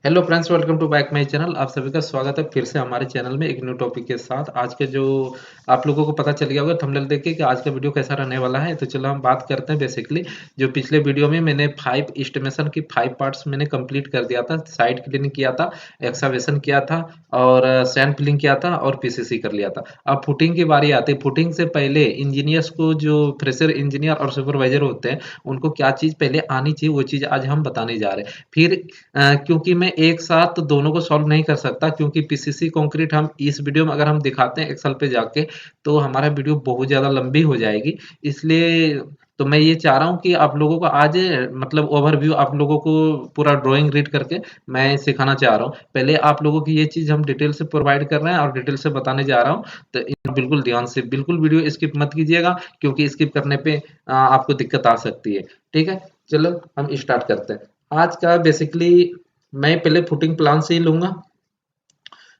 Hello friends, welcome to back my channel. आप सभी का स्वागत है फिर से हमारे चैनल में एक न्यू टॉपिक के साथ। आज के जो आप लोगों को पता चल गया होगा थंबनेल देख के कि आज का वीडियो कैसा रहने वाला है। तो चलो हम बात करते हैं। बेसिकली जो पिछले वीडियो में मैंने 5 एस्टिमेशन की 5 पार्ट्स मैंने कंप्लीट कर दिया था। साइट क्लीनिंग किया था, एक्सकवेशन किया था और सैंड फिलिंग किया था और पीसीसी कर लिया था। अब फुटिंग की बारी आती है। फुटिंग से पहले इंजीनियर्स को, जो फ्रेशर इंजीनियर और सुपरवाइजर होते हैं, उनको क्या चीज़ पहले आनी चाहिए वो चीज़ आज हम बताने जा रहे हैं। फिर क्योंकि मैं एक साथ दोनों को सॉल्व नहीं कर सकता, क्योंकि पीसीसी कंक्रीट हम इस वीडियो में अगर हम दिखाते हैं एक्सेल पे जाके तो हमारा वीडियो बहुत ज़्यादा लंबी हो जाएगी। इसलिए तो मैं ये चाह रहा हूँ कि आप लोगों को आज मतलब ओवरव्यू आप लोगों को पूरा ड्राइंग रीड करके मैं सिखाना चाह रहा हूँ। पहले आप लोगों की ये चीज़ हम डिटेल से प्रोवाइड कर रहे हैं और डिटेल से बताने जा रहा हूँ। तो बिल्कुल ध्यान से, बिल्कुल वीडियो स्किप मत कीजिएगा, क्योंकि स्किप करने पे आपको दिक्कत आ सकती है। ठीक है, चलो हम स्टार्ट करते हैं। आज का बेसिकली मैं पहले फुटिंग प्लान से ही लूंगा।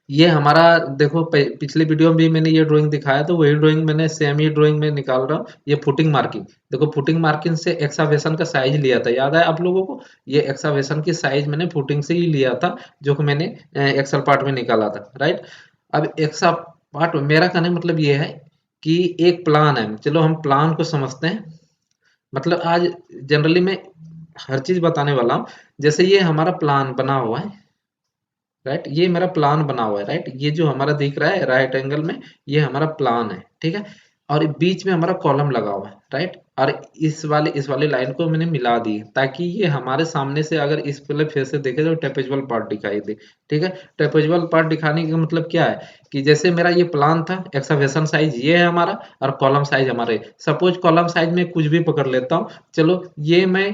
ये हमारा देखो, पिछले वीडियो में भी मैंने ये ड्राइंग दिखाया, तो वही ड्राइंग मैंने सेम ही ड्राइंग में निकाल रहा हूँ। ये फुटिंग मार्किंग देखो, फुटिंग मार्किंग से एक्सावेशन का साइज लिया था, याद है आप लोगों को? ये एक्सावेशन की साइज मैंने फुटिंग से ही लिया था, जो कि मैंने एक्सल पार्ट में निकाला था, राइट। अब एक्सा पार्ट मेरा कहने का मतलब ये है कि एक प्लान है। चलो हम प्लान को समझते हैं। मतलब आज जनरली मैं हर चीज बताने वाला हूँ। जैसे ये हमारा प्लान बना हुआ है, राइट। ये मेरा प्लान बना हुआ है, राइट। ये जो हमारा दिख रहा है राइट एंगल में, ये हमारा प्लान है, ठीक है। और बीच में हमारा कॉलम लगा हुआ है, राइट। और इस वाले लाइन को मैंने मिला दी ताकि ये हमारे सामने से अगर इस वाले फेस से देखे तो ट्रेपेजुअल पार्ट दिखाई दे। ठीक है, ट्रेपेजुअल पार्ट दिखाने का मतलब क्या है कि जैसे मेरा ये प्लान था, एक्सकवेशन साइज ये है हमारा और कॉलम साइज हमारे। सपोज कॉलम साइज में कुछ भी पकड़ लेता हूँ। चलो ये मैं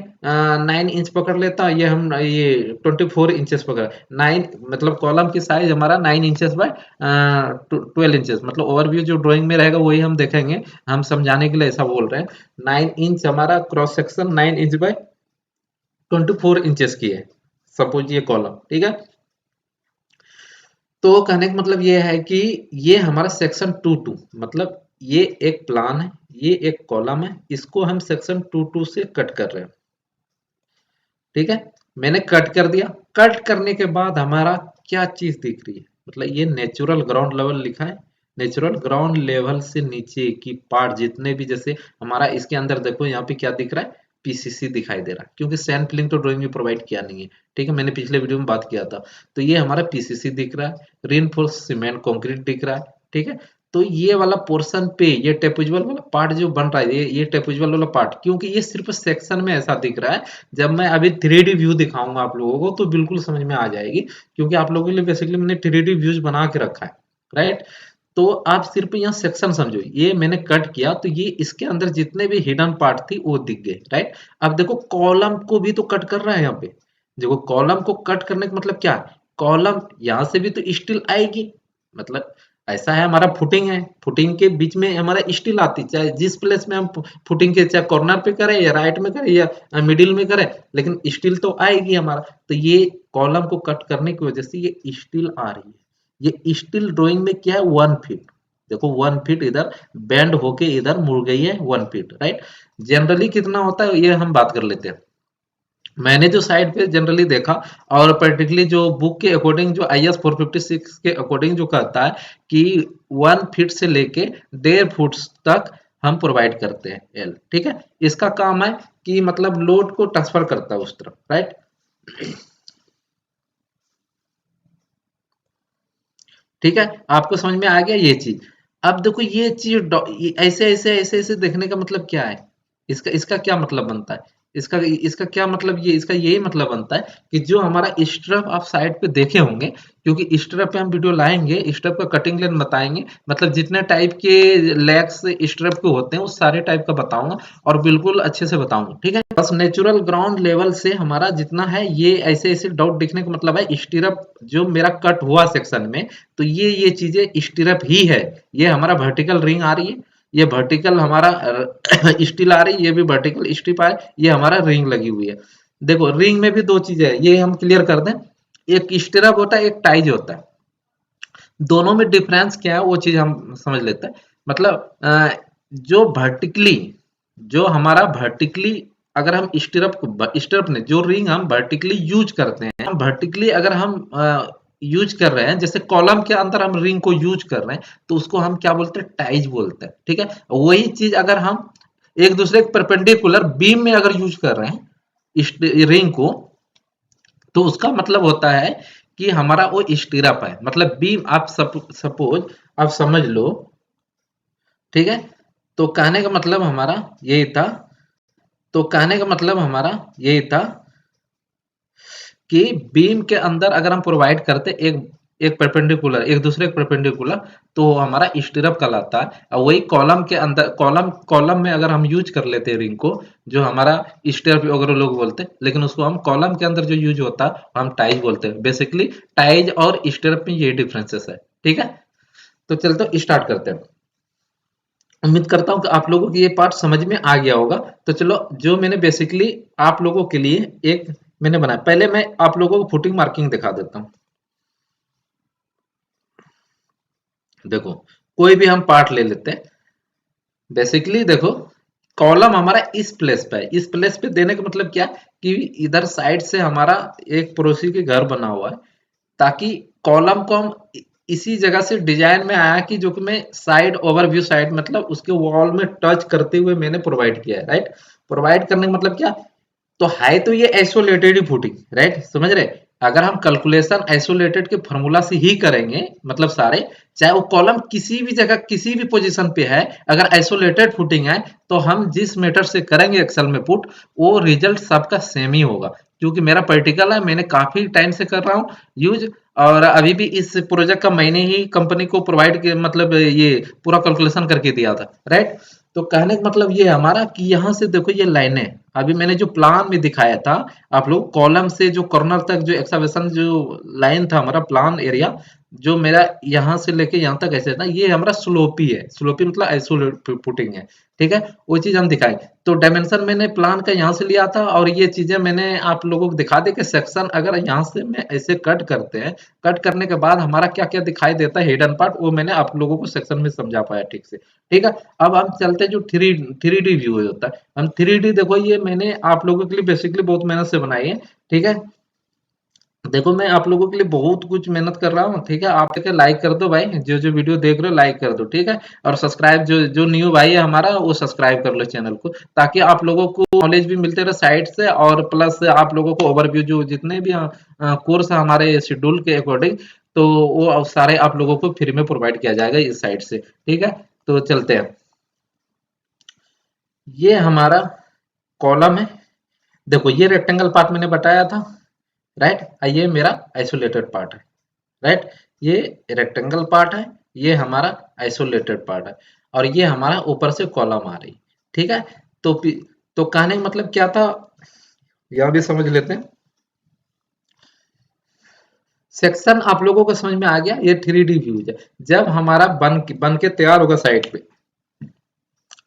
9 इंच पकड़ लेता हूँ, ये 24 इंचेस पकड़। 9 मतलब कॉलम की साइज हमारा 9 इंचेस बाय 12 इंचेस। मतलब ओवरव्यू जो ड्राइंग में रहेगा वही हम देखेंगे, हम समझाने के लिए ऐसा बोल रहे हैं। 9 इंच हमारा cross section 9 inch by 24 inches की है, सपोज ये कॉलम, ठीक है। तो कहने का मतलब ये है कि ये हमारा सेक्शन 2 मतलब ये एक प्लान है, ये एक कॉलम है, इसको हम सेक्शन 2 से कट कर रहे हैं। ठीक है, मैंने कट कर दिया। कट करने के बाद हमारा क्या चीज दिख रही है, मतलब ये नेचुरल ग्राउंड लेवल लिखा है। नेचुरल ग्राउंड लेवल से नीचे की पार्ट जितने भी, जैसे हमारा इसके अंदर देखो यहाँ पे क्या दिख रहा है, पीसीसी दिखाई दे रहा है, क्योंकि सैंड फिलिंग तो ड्राइंग में प्रोवाइड किया नहीं है। ठीक है, मैंने पिछले वीडियो में बात किया था। तो ये हमारा पीसीसी दिख रहा है, रीइंफोर्स सीमेंट कंक्रीट दिख रहा है। ठीक है, तो ये वाला पोर्शन पे ये टेपुजुअल वाला पार्ट जो बन रहा है, ये टेपुजुअल वाला पार्ट, क्योंकि ये सिर्फ सेक्शन में ऐसा दिख रहा है। जब मैं अभी 3D व्यू दिखाऊंगा आप लोगों को तो बिल्कुल समझ में आ जाएगी, क्योंकि आप लोगों के लिए बेसिकली मैंने 3D व्यूज बना के रखा है, राइट। तो आप सिर्फ यहाँ सेक्शन समझो, ये मैंने कट किया तो ये इसके अंदर जितने भी हिडन पार्ट थी वो दिख गए, राइट। अब देखो कॉलम को भी तो कट कर रहा है यहाँ पे। देखो कॉलम को कट करने का मतलब क्या है, कॉलम यहाँ से भी तो स्टील आएगी। मतलब ऐसा है, हमारा फुटिंग है, फुटिंग के बीच में हमारा स्टील आती, चाहे जिस प्लेस में हम फुटिंग के, चाहे कॉर्नर पे करें या राइट में करें या मिडिल में करें, लेकिन स्टील तो आएगी हमारा। तो ये कॉलम को कट करने की वजह से ये स्टील आ रही है। ये स्टील ड्राइंग में क्या है, 1 फीट। देखो 1 फीट इधर बेंड होके इधर मुड़ गई है, 1 फीट, राइट। जनरली कितना होता है ये हम बात कर लेते हैं। मैंने जो साइट पे जनरली देखा, और पर्टिकुलरली जो बुक के अकॉर्डिंग, जो IS 456 के अकॉर्डिंग जो कहता है कि 1 फीट से लेके 1.5 फुट तक हम प्रोवाइड करते हैं एल। ठीक है, इसका काम है कि मतलब लोड को ट्रांसफर करता है उस तरफ, राइट। ठीक है, आपको समझ में आ गया ये चीज। अब देखो ये चीज ऐसे ऐसे ऐसे ऐसे देखने का मतलब क्या है, इसका इसका क्या मतलब बनता है, इसका इसका क्या मतलब, ये इसका यही मतलब बनता है कि जो हमारा स्ट्रप आप साइड पे देखे होंगे, क्योंकि स्ट्रप पे हम वीडियो लाएंगे, स्ट्रप का कटिंग लेंथ बताएंगे, मतलब जितने टाइप के लेग्स स्ट्रप के होते हैं उस सारे टाइप का बताऊंगा और बिल्कुल अच्छे से बताऊंगा। ठीक है, बस नेचुरल ग्राउंड लेवल से हमारा जितना है, ये ऐसे ऐसे डॉट दिखने का मतलब है स्टीरअप जो मेरा कट हुआ सेक्शन में। तो ये चीजें स्टीरअप ही है। ये हमारा वर्टिकल रिंग आ रही है, ये वर्टिकल हमारा स्टील आ रही है, ये भी वर्टिकल स्ट्रिप आ है, ये हमारा रिंग लगी हुई है। देखो रिंग में भी दो चीजें है, ये हम क्लियर कर दें। एक स्टीरअप होता है, एक टाइज होता है। दोनों में डिफरेंस क्या है वो चीज हम समझ लेते हैं। मतलब जो वर्टिकली, जो हमारा वर्टिकली अगर हम स्टिरअप ने जो रिंग हम वर्टिकली यूज करते हैं, हम वर्टिकली अगर हम यूज कर रहे हैं, जैसे कॉलम के अंदर हम रिंग को यूज कर रहे हैं, तो उसको हम क्या बोलते हैं, टाइज बोलते हैं। ठीक है, वही चीज अगर हम एक दूसरे के परपेंडिकुलर बीम में अगर यूज कर रहे हैं रिंग को, तो उसका मतलब होता है कि हमारा वो स्टिरअप है, मतलब बीम। आप सपोज आप समझ लो, ठीक है। तो कहने का मतलब हमारा यही था, तो कहने का मतलब हमारा यही था कि बीम के अंदर अगर हम प्रोवाइड करते एक एक परपेंडिकुलर, एक दूसरे के परपेंडिकुलर, तो हमारा स्टिरअप कहलाता है। और वही कॉलम के अंदर, कॉलम कॉलम में अगर हम यूज कर लेते हैं रिंग को, जो हमारा स्टिरअप वगैरह लोग बोलते हैं, लेकिन उसको हम कॉलम के अंदर जो यूज होता है हम टाइज बोलते हैं। बेसिकली टाइज और स्टिरअप में ये डिफरेंसेस है। ठीक है, तो चलते स्टार्ट करते हैं। उम्मीद करता हूँ कि आप लोगों को ये पार्ट समझ में आ गया होगा। तो चलो, जो मैंने बेसिकली आप लोगों के लिए एक मैंने बनाया, पहले मैं आप लोगों को फुटिंग मार्किंग दिखा देता हूँ। देखो, कोई भी हम पार्ट ले लेते हैं। बेसिकली देखो, कॉलम हमारा इस प्लेस पे है। इस प्लेस पे देने का मतलब क्या, कि इधर साइड से हमारा एक पड़ोसी के घर बना हुआ है, ताकि कॉलम को हम इसी जगह से डिजाइन में आया कि जो कि मैं साइड ओवरव्यू साइड, मतलब उसके वॉल में टच करते हुए मैंने प्रोवाइड किया है। राइट, प्रोवाइड करने का मतलब क्या, तो है तो ये आइसोलेटेड ही फुटिंग। राइट, समझ रहे। अगर हम कैलकुलेशन आइसोलेटेड के फॉर्मूला से ही करेंगे, मतलब सारे, चाहे वो कॉलम किसी भी जगह किसी भी पोजीशन पे है, अगर आइसोलेटेड फुटिंग है, तो हम जिस मेथड से करेंगे एक्सेल में पुट, वो रिजल्ट सबका सेम ही होगा। क्योंकि मेरा प्रैक्टिकल है, मैंने काफी टाइम से कर रहा हूँ यूज, और अभी भी इस प्रोजेक्ट का मैंने ही कंपनी को प्रोवाइड किया, मतलब ये पूरा कैलकुलेशन करके दिया था। राइट, तो कहने का मतलब ये हमारा कि यहाँ से देखो ये लाइनें, अभी मैंने जो प्लान में दिखाया था आप लोग, कॉलम से जो कॉर्नर तक जो एक्सकवेशन जो लाइन था हमारा प्लान एरिया, जो मेरा यहाँ से लेके यहाँ तक ऐसे था, ये हमारा स्लोपी है। स्लोपी मतलब आइसोलेट पुटिंग है। ठीक है, वो चीज हम दिखाएं। तो डायमेंशन मैंने प्लान का यहाँ से लिया था, और ये चीजें मैंने आप लोगों को दिखा दी कि सेक्शन अगर यहाँ से मैं ऐसे कट करते हैं, कट करने के बाद हमारा क्या क्या दिखाई देता है हिडन पार्ट, वो मैंने आप लोगों को सेक्शन में समझा पाया ठीक से। ठीक है, अब हम चलते हैं जो थ्री डी व्यू होता है। हम थ्री डी, देखो ये मैंने आप लोगों के लिए बेसिकली बहुत मेहनत से बनाई है। ठीक है, देखो मैं आप लोगों के लिए बहुत कुछ मेहनत कर रहा हूँ। ठीक है, आप देखे लाइक कर दो भाई, जो जो वीडियो देख रहे हो लाइक कर दो। ठीक है, और सब्सक्राइब, जो जो न्यू भाई है हमारा, वो सब्सक्राइब कर लो चैनल को, ताकि आप लोगों को नॉलेज भी मिलते रहे साइड से, और प्लस आप लोगों को ओवरव्यू जो जितने भी कोर्स है हमारे शेड्यूल के अकॉर्डिंग, तो वो सारे आप लोगों को फ्री में प्रोवाइड किया जाएगा इस साइड से। ठीक है, तो चलते हैं। ये हमारा कॉलम है। देखो ये रेक्टेंगल पार्ट मैंने बताया था। राइट, ये मेरा आइसोलेटेड पार्ट है। राइट, ये रेक्टेंगल पार्ट है, ये हमारा आइसोलेटेड पार्ट है, और ये हमारा ऊपर से कॉलम आ रही। ठीक है, तो तो कहने का मतलब क्या था, यह भी समझ लेते हैं। सेक्शन आप लोगों को समझ में आ गया, ये थ्री डी व्यू है। जब हमारा बन के तैयार होगा साइड पे,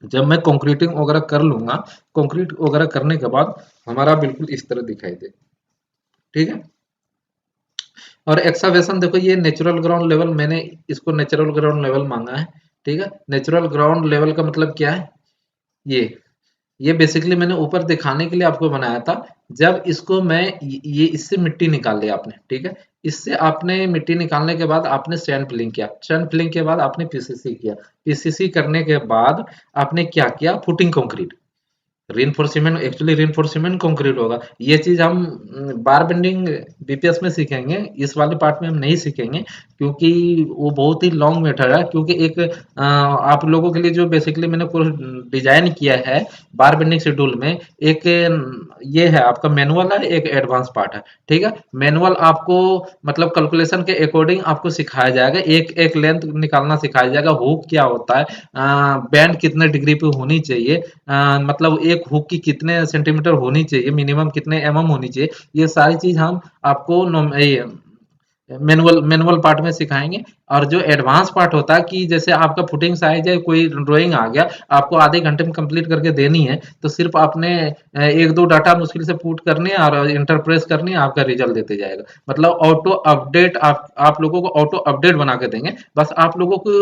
जब मैं कंक्रीटिंग वगैरह कर लूंगा, कंक्रीट वगैरह करने के बाद हमारा बिल्कुल इस तरह दिखाई दे। ठीक है, और एक्सावेशन देखो, ये नेचुरल ग्राउंड लेवल, मैंने इसको नेचुरल ग्राउंड लेवल मांगा है। ठीक है, नेचुरल ग्राउंड लेवल का मतलब क्या है, ये ये बेसिकली मैंने ऊपर दिखाने के लिए आपको बनाया था। जब इसको मैं ये इससे मिट्टी निकाल लिया आपने। ठीक है, इससे आपने मिट्टी निकालने के बाद आपने सैंड फिलिंग किया, सैंड फिलिंग के बाद आपने पीसीसी किया, पीसीसी करने के बाद आपने क्या किया, footing concrete. Reinforcement, actually reinforcement concrete होगा। ये चीज हम बार बेंडिंग बीपीएस में सीखेंगे, इस वाले पार्ट में हम नहीं सीखेंगे, क्योंकि वो बहुत ही लॉन्ग मेथड है। क्योंकि एक आप लोगों के लिए जो बेसिकली मैंने कोर्स डिजाइन किया है बार बेंडिंग शेड्यूल में, एक ये है आपका मैनुअल है, एक एडवांस पार्ट है। ठीक है, मैनुअल आपको मतलब कैलकुलेशन के अकॉर्डिंग आपको सिखाया जाएगा, एक एक लेंथ निकालना सिखाया जाएगा, हुक क्या होता है, बैंड कितने डिग्री पे होनी चाहिए, मतलब एक हुक की कितने सेंटीमीटर होनी चाहिए, मिनिमम कितने एमएम होनी चाहिए, ये सारी चीज हम आपको मैनुअल मैनुअल पार्ट में सिखाएंगे। और जो एडवांस पार्ट होता है, कि जैसे आपका फुटिंग साइज है, कोई ड्राइंग आ गया, आपको आधे घंटे में कंप्लीट करके देनी है, तो सिर्फ आपने एक दो डाटा मुश्किल से पुट करने और इंटरप्रेस करनी है, आपका रिजल्ट देते जाएगा। मतलब ऑटो अपडेट, आप लोगों को ऑटो अपडेट बना के देंगे। बस आप लोगों को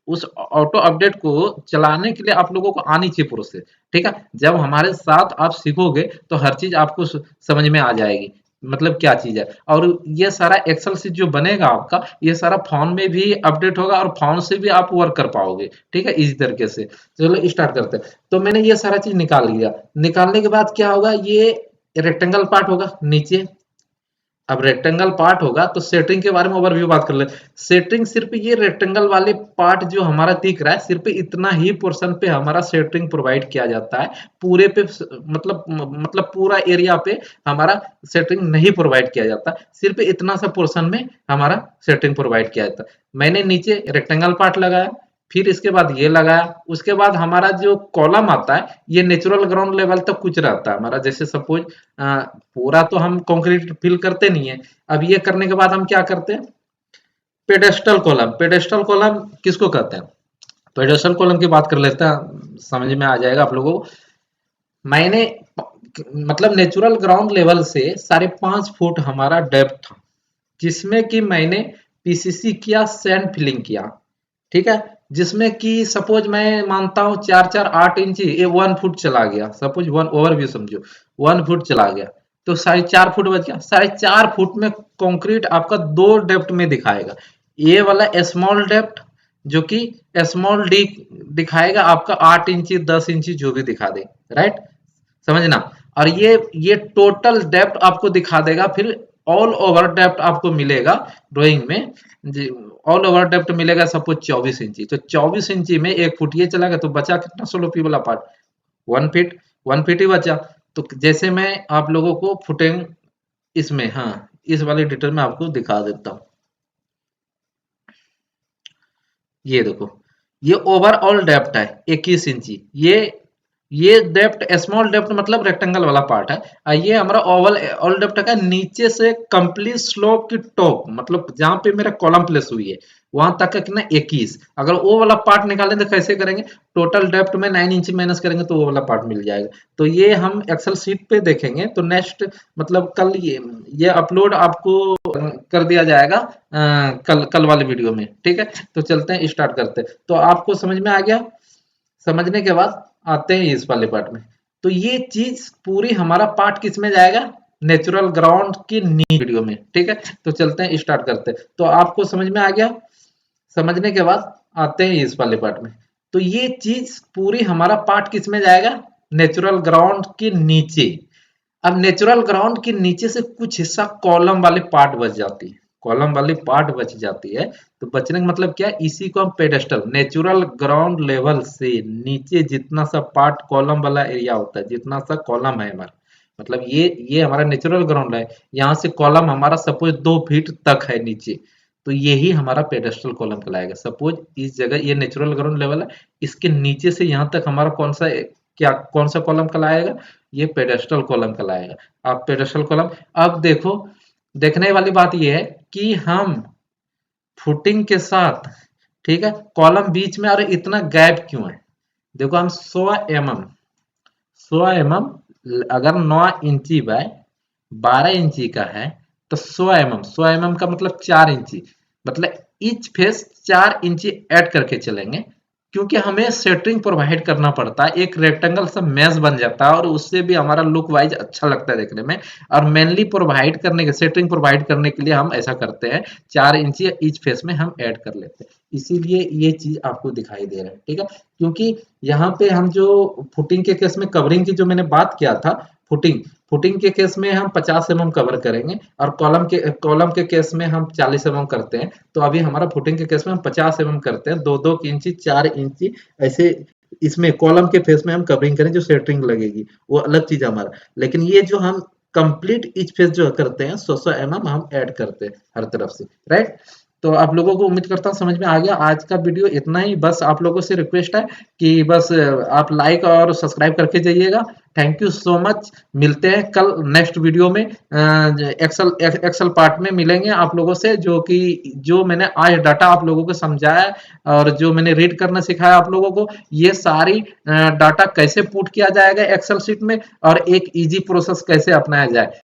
उस ऑटो अपडेट को चलाने के लिए आप लोगों को आनी चाहिए प्रोसेस। ठीक है, जब हमारे साथ आप सीखोगे तो हर चीज आपको समझ में आ जाएगी, मतलब क्या चीज है। और ये सारा एक्सेल सीट जो बनेगा आपका, ये सारा फोन में भी अपडेट होगा और फोन से भी आप वर्क कर पाओगे। ठीक है, इसी तरीके से। चलो स्टार्ट करते हैं। तो मैंने ये सारा चीज निकाल लिया। निकालने के बाद क्या होगा, ये रेक्टेंगल पार्ट होगा नीचे। अब रेक्टेंगल पार्ट होगा तो सेटरिंग के बारे में ओवरव्यू बात कर ले। सेटरिंग सिर्फ ये रेक्टेंगल वाले पार्ट जो हमारा दिख रहा है, सिर्फ इतना ही पोर्शन पे हमारा सेटरिंग प्रोवाइड किया जाता है। पूरे पे मतलब पूरा एरिया पे हमारा सेटरिंग नहीं प्रोवाइड किया जाता, सिर्फ इतना सा पोर्शन में हमारा सेटरिंग प्रोवाइड किया जाता है। मैंने नीचे रेक्टेंगल पार्ट लगाया, फिर इसके बाद ये लगाया। उसके बाद हमारा जो कॉलम आता है, ये नेचुरल ग्राउंड लेवल तक कुछ रहता है हमारा। जैसे सपोज पूरा तो हम कंक्रीट फिल करते नहीं है। अब ये करने के बाद हम क्या करते हैं, पेडेस्टल कॉलम। पेडेस्टल कॉलम किसको कहते हैं, पेडेस्टल कॉलम की बात कर लेते हैं, समझ में आ जाएगा आप लोगों को। मैंने मतलब नेचुरल ग्राउंड लेवल से 5.5 फुट हमारा डेप्थ था, जिसमें कि मैंने पीसीसी किया, सैंड फिलिंग किया। ठीक है, जिसमें कि सपोज मैं मानता हूं 4-4-8 इंची, ये 1 फुट चला गया। सपोज वन ओवरव्यू समझो, 1 फुट चला गया तो 4.5 फुट बच गया। 4.5 फुट में कंक्रीट आपका 2 डेप्थ में दिखाएगा। ये वाला स्मॉल डेप्थ जो कि स्मॉल डी दिखाएगा आपका 8 इंची 10 इंची जो भी दिखा दे, राइट, समझना। और ये टोटल डेप्थ आपको दिखा देगा। फिर ऑल ओवर डेप्थ आपको मिलेगा ड्राइंग में जी। ऑल ओवर डेप्थ मिलेगा सपोज 24 इंची, तो 24 इंची में 1 फुट ये चला गया, तो बचा कितना स्लोपी वाला पार्ट, 1 फीट। 1 फीट ही बचा। तो जैसे मैं आप लोगों को फुटेंग इसमें, हाँ, इस वाले डिटेल में आपको दिखा देता हूँ। ये देखो, ये ओवरऑल डेप्थ है 21 इंची। ये डेप्थ स्मॉल डेप्थ मतलब रेक्टेंगल वाला पार्ट है। ये हमारा ओवल ऑल डेप्थ का नीचे से कंप्लीट स्लोप की टॉप, मतलब जहां पे मेरा कॉलम प्लेस हुई है वहां तक का कितना 21। अगर वो वाला पार्ट निकालें तो कैसे करेंगे, टोटल डेप्थ में 9 इंच माइनस करेंगे तो वो वाला पार्ट मिल जाएगा। तो ये हम एक्सेल शीट पे देखेंगे। तो नेक्स्ट मतलब कल ये अपलोड आपको कर दिया जाएगा कल कल वाले वीडियो में। ठीक है, तो चलते हैं, स्टार्ट करते हैं। तो आपको समझ में आ गया। समझने के बाद आते हैं इस वाले पार्ट में। तो ये चीज पूरी हमारा पार्ट किस में जाएगा, नेचुरल ग्राउंड की नी वीडियो में। ठीक है, तो चलते हैं, स्टार्ट करते हैं। तो आपको समझ में आ गया। समझने के बाद आते हैं इस वाले पार्ट में। तो ये चीज पूरी हमारा पार्ट किस में जाएगा, नेचुरल ग्राउंड के नीचे। अब नेचुरल ग्राउंड के नीचे से कुछ हिस्सा कॉलम वाले पार्ट बच जाती है, कॉलम वाली पार्ट बच जाती है। तो बचने का मतलब क्या है, इसी को हम पेडेस्टल, नेचुरल ग्राउंड लेवल से नीचे जितना सा पार्ट कॉलम वाला एरिया होता है, जितना सा कॉलम है हमारा, मतलब ये हमारा नेचुरल ग्राउंड है। यहाँ से कॉलम हमारा सपोज 2 फीट तक है नीचे, तो यही हमारा पेडेस्टल कॉलम कहलाएगा। सपोज इस जगह ये नेचुरल ग्राउंड लेवल है, इसके नीचे से यहाँ तक हमारा कौन सा कॉलम कहलाएगा, ये पेडेस्टल कॉलम कहलाएगा। आप पेडेस्टल कॉलम, अब देखो, देखने वाली बात यह है कि हम फुटिंग के साथ, ठीक है, कॉलम बीच में, और इतना गैप क्यों है। देखो हम 100 mm अगर 9 इंची बाय 12 इंची का है, तो 100 mm का मतलब 4 इंची, मतलब ईच फेस 4 इंची ऐड करके चलेंगे। क्योंकि हमें सेटरिंग प्रोवाइड करना पड़ता है, एक रेक्टेंगल सा मैश बन जाता है और उससे भी हमारा लुक वाइज अच्छा लगता है देखने में। और मेनली प्रोवाइड करने के, सेटरिंग प्रोवाइड करने के लिए हम ऐसा करते हैं, 4 इंची ईच फेस में हम ऐड कर लेते हैं। इसीलिए ये चीज आपको दिखाई दे रहा है। ठीक है, क्योंकि यहाँ पे हम जो फुटिंग के केस में कवरिंग की जो मैंने बात किया था, फुटिंग फुटिंग के केस में हम 50 mm कवर करेंगे, और कॉलम के केस में हम 40 mm करते हैं। तो अभी हमारा फुटिंग के केस में हम 50 mm करते हैं, 2-2 इंची 4 इंची ऐसे। इसमें कॉलम के फेस में हम कवरिंग करें, जो सेटरिंग लगेगी वो अलग चीज हमारा। लेकिन ये जो हम कंप्लीट ईच फेस जो करते हैं 100 mm हम ऐड करते हैं हर तरफ से, राइट। तो आप लोगों को उम्मीद करता हूँ समझ में आ गया। आज का वीडियो इतना ही। बस आप लोगों से रिक्वेस्ट है कि बस आप लाइक और सब्सक्राइब करके जाइएगा। Thank you so much. मिलते हैं कल नेक्स्ट वीडियो में। एक्सेल पार्ट में मिलेंगे आप लोगों से, जो मैंने आज डाटा आप लोगों को समझाया और जो मैंने रीड करना सिखाया आप लोगों को, ये सारी डाटा कैसे पुट किया जाएगा एक्सेल शीट में, और एक इजी प्रोसेस कैसे अपनाया जाए।